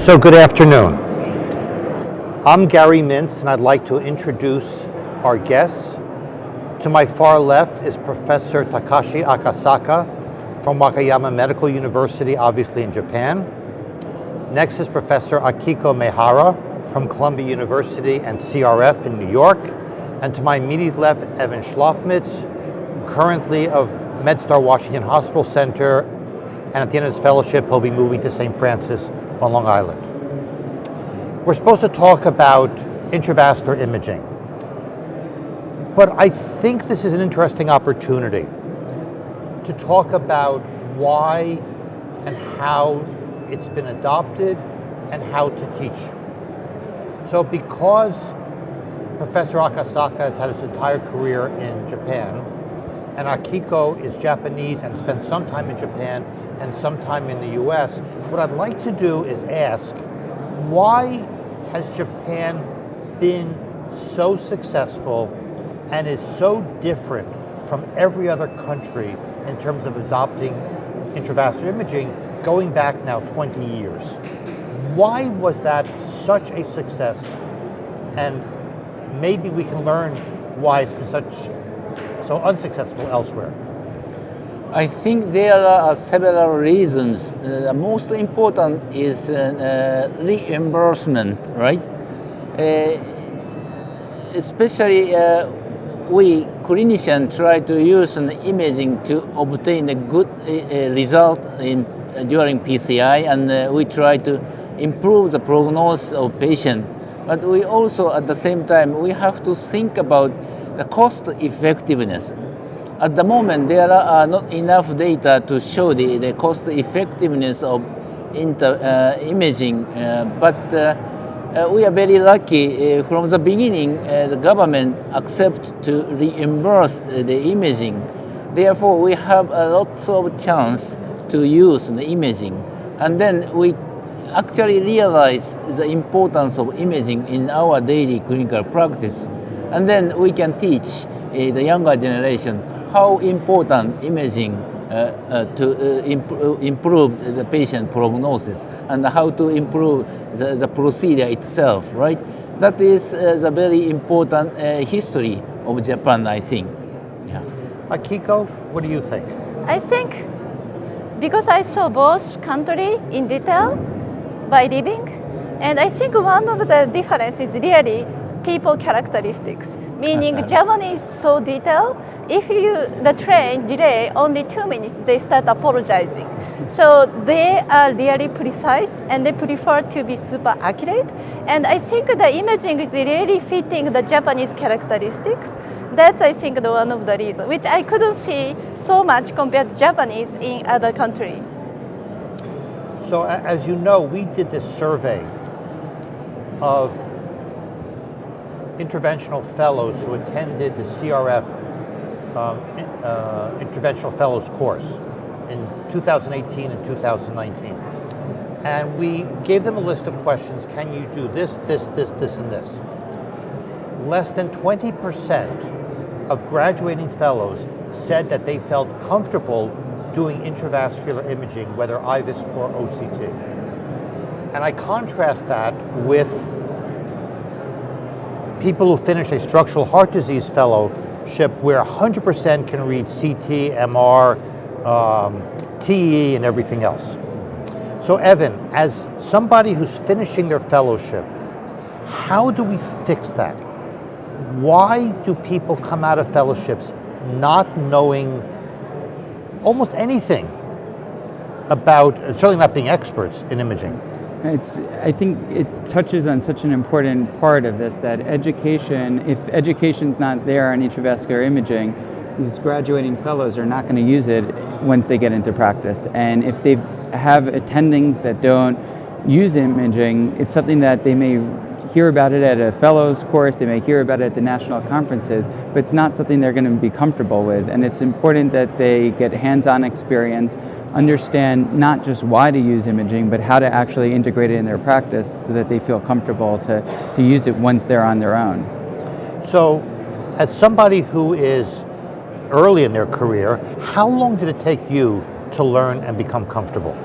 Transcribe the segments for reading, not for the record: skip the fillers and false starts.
So good afternoon. I'm Gary Mintz, and I'd like to introduce our guests. To my far left is Professor Takashi Akasaka from Wakayama Medical University, obviously in Japan. Next is Professor Akiko Mehara from Columbia University and CRF in New York. And to my immediate left, Evan Schlafmitz, currently of MedStar Washington Hospital Center, and at the end of his fellowship, he'll be moving to St. Francis on Long Island. We're supposed to talk about intravascular imaging, but I think this is an interesting opportunity to talk about why and how it's been adopted and how to teach. So because Professor Akasaka has had his entire career in Japan, and Akiko is Japanese and spent some time in Japan and some time in the US, what I'd like to do is ask, why has Japan been so successful and is so different from every other country in terms of adopting intravascular imaging going back now 20 years? Why was that such a success? And maybe we can learn why it's been so unsuccessful elsewhere. I think there are several reasons. The most important is reimbursement, right? Especially we clinicians try to use an imaging to obtain a good result during PCI, and we try to improve the prognosis of patient. But we also, at the same time, we have to think about the cost effectiveness. At the moment, there are not enough data to show the cost effectiveness of imaging, but we are very lucky. From the beginning, the government accept to reimburse the imaging. Therefore, we have a lot of chance to use the imaging. And then we actually realize the importance of imaging in our daily clinical practice. And then we can teach the younger generation how important imaging to improve the patient prognosis and how to improve the procedure itself, right? That is the very important history of Japan, I think. Yeah. Akiko, what do you think? I think because I saw both countries in detail by living, and I think one of the differences is really people characteristics, meaning Japanese so detailed. If the train delay only 2 minutes, they start apologizing. So they are really precise and they prefer to be super accurate. And I think the imaging is really fitting the Japanese characteristics. That's, I think, one of the reasons, which I couldn't see so much compared to Japanese in other countries. So as you know, we did this survey of interventional fellows who attended the CRF interventional fellows course in 2018 and 2019. And we gave them a list of questions. Can you do this, this, this, this, and this? Less than 20% of graduating fellows said that they felt comfortable doing intravascular imaging, whether IVUS or OCT. And I contrast that with people who finish a structural heart disease fellowship where 100% can read CT, MR, TE, and everything else. So Evan, as somebody who's finishing their fellowship, how do we fix that? Why do people come out of fellowships not knowing almost anything about, certainly not being experts in imaging? I think it touches on such an important part of this, that education, if education's not there on intravascular imaging, these graduating fellows are not going to use it once they get into practice. And if they have attendings that don't use imaging, it's something that they may hear about it at a fellows course, they may hear about it at the national conferences, but it's not something they're going to be comfortable with. And it's important that they get hands-on experience, understand not just why to use imaging, but how to actually integrate it in their practice so that they feel comfortable to use it once they're on their own. So, as somebody who is early in their career, how long did it take you to learn and become comfortable?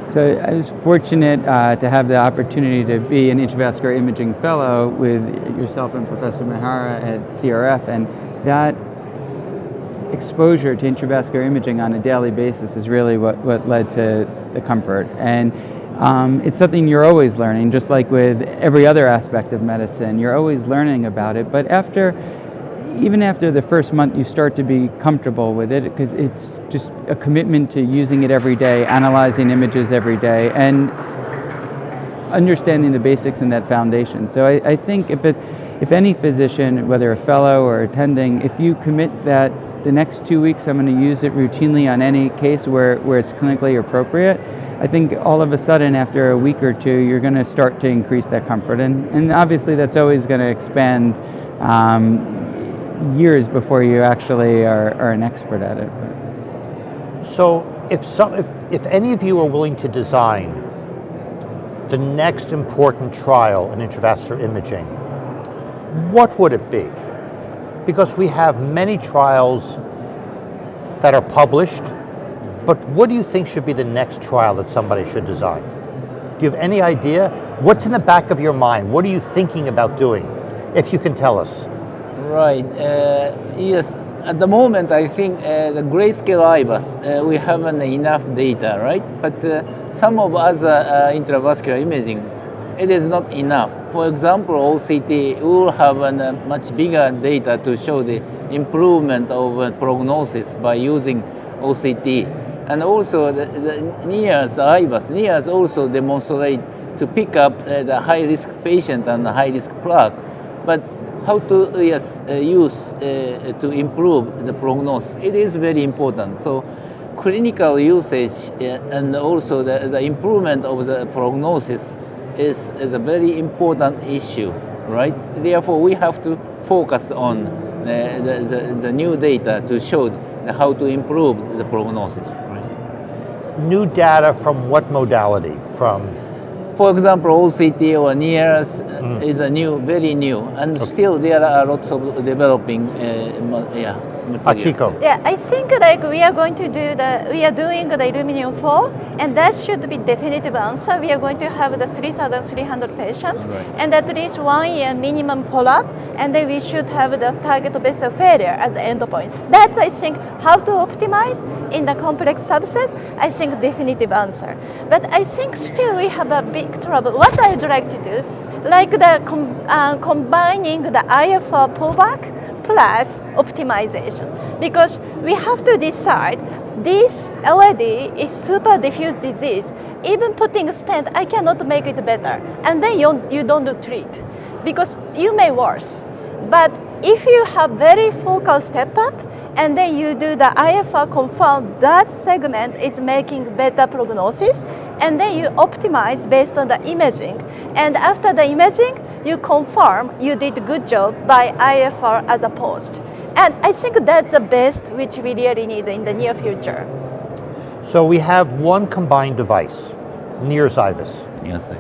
So I was fortunate to have the opportunity to be an intravascular imaging fellow with yourself and Professor Mihara at CRF, and that exposure to intravascular imaging on a daily basis is really what led to the comfort. And it's something you're always learning, just like with every other aspect of medicine. You're always learning about it, but even after the first month, you start to be comfortable with it because it's just a commitment to using it every day, analyzing images every day, and understanding the basics in that foundation. So I think if any physician, whether a fellow or attending, if you commit that the next 2 weeks I'm going to use it routinely on any case where it's clinically appropriate, I think all of a sudden after a week or two you're going to start to increase that comfort, and obviously that's always going to expand years before you actually are an expert at it. So if any of you are willing to design the next important trial in intravascular imaging, what would it be? Because we have many trials that are published, but what do you think should be the next trial that somebody should design? Do you have any idea? What's in the back of your mind? What are you thinking about doing, if you can tell us? Right. Yes. At the moment, I think the grayscale IVUS, we haven't enough data, right? But some of other intravascular imaging, it is not enough. For example, OCT will have a much bigger data to show the improvement of prognosis by using OCT. And also the NIAS IVUS, NIAS also demonstrate to pick up the high-risk patient and the high-risk plaque. But how to use to improve the prognosis, it is very important. So clinical usage and also the improvement of the prognosis is a very important issue, right? Therefore, we have to focus on the new data to show how to improve the prognosis. Right? New data from what modality? For example, OCT or NIAS is a very new, and still there are lots of developing materials. Akiko. Yeah, I think like we are doing the Illuminium 4, and that should be definitive answer. We are going to have the 3,300 patients, Right. and at least 1 year minimum follow-up, and then we should have the target base of failure as the endpoint. That's, I think, how to optimize in the complex subset, I think definitive answer. But I think still we have a big trouble. What I would like to do, like the combining the IFR pullback plus optimization, because we have to decide this already is super diffuse disease. Even putting a stent, I cannot make it better, and then you don't treat because you may worse. But if you have very focal step up and then you do the IFR confirm that segment is making better prognosis, and then you optimize based on the imaging, and after the imaging you confirm you did a good job by IFR as a post. And I think that's the best which we really need in the near future. So we have one combined device, NIRS IVUS, Yes,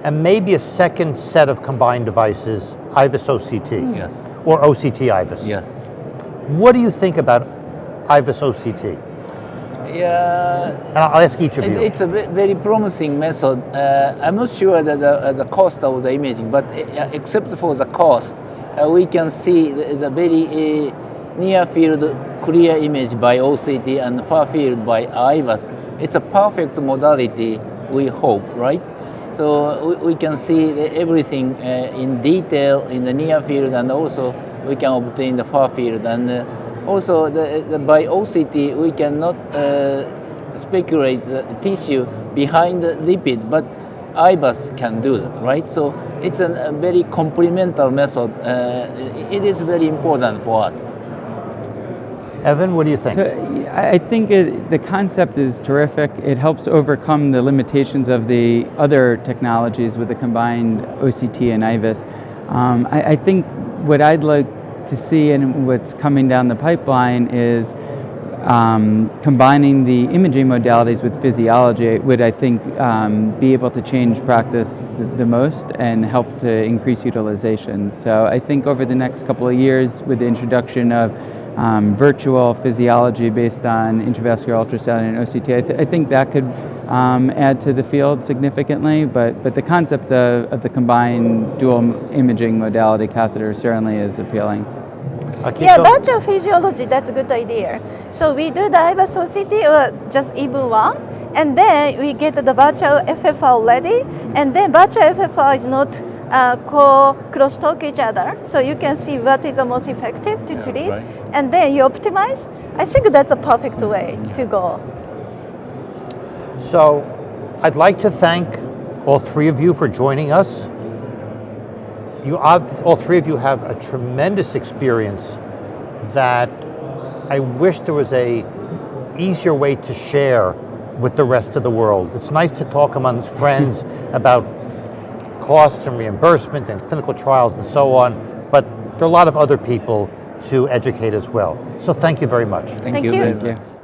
and maybe a second set of combined devices, IVUS OCT. yes, Or OCT IVUS. yes. What do you think about IVUS OCT? Yeah. And I'll ask each of you. It's a very promising method. I'm not sure that the cost of the imaging, but except for the cost, we can see there is a very near field clear image by OCT and far field by IVUS. It's a perfect modality, we hope, right? So we can see everything in detail in the near field, and also we can obtain the far field. And also by OCT, we cannot speculate the tissue behind the lipid, but IVUS can do that, right? So it's a very complementary method. It is very important for us. Evan, what do you think? So I think the concept is terrific. It helps overcome the limitations of the other technologies with the combined OCT and IVUS. I think what I'd like to see and what's coming down the pipeline is combining the imaging modalities with physiology would, I think, be able to change practice the most and help to increase utilization. So I think over the next couple of years, with the introduction of virtual physiology based on intravascular ultrasound and OCT. I think that could add to the field significantly, but the concept of the combined dual imaging modality catheter certainly is appealing. Yeah, virtual physiology, that's a good idea. So we do the IVAS OCT or just even one, and then we get the virtual FFR ready, and then virtual FFR is not cross-talk each other, so you can see what is the most effective to treat, right. and then you optimize. I think that's a perfect way to go. So I'd like to thank all three of you for joining us. All three of you have a tremendous experience that I wish there was a easier way to share with the rest of the world. It's nice to talk among friends about costs and reimbursement and clinical trials and so on, but there are a lot of other people to educate as well. So thank you very much. Thank you. very Thank you. much.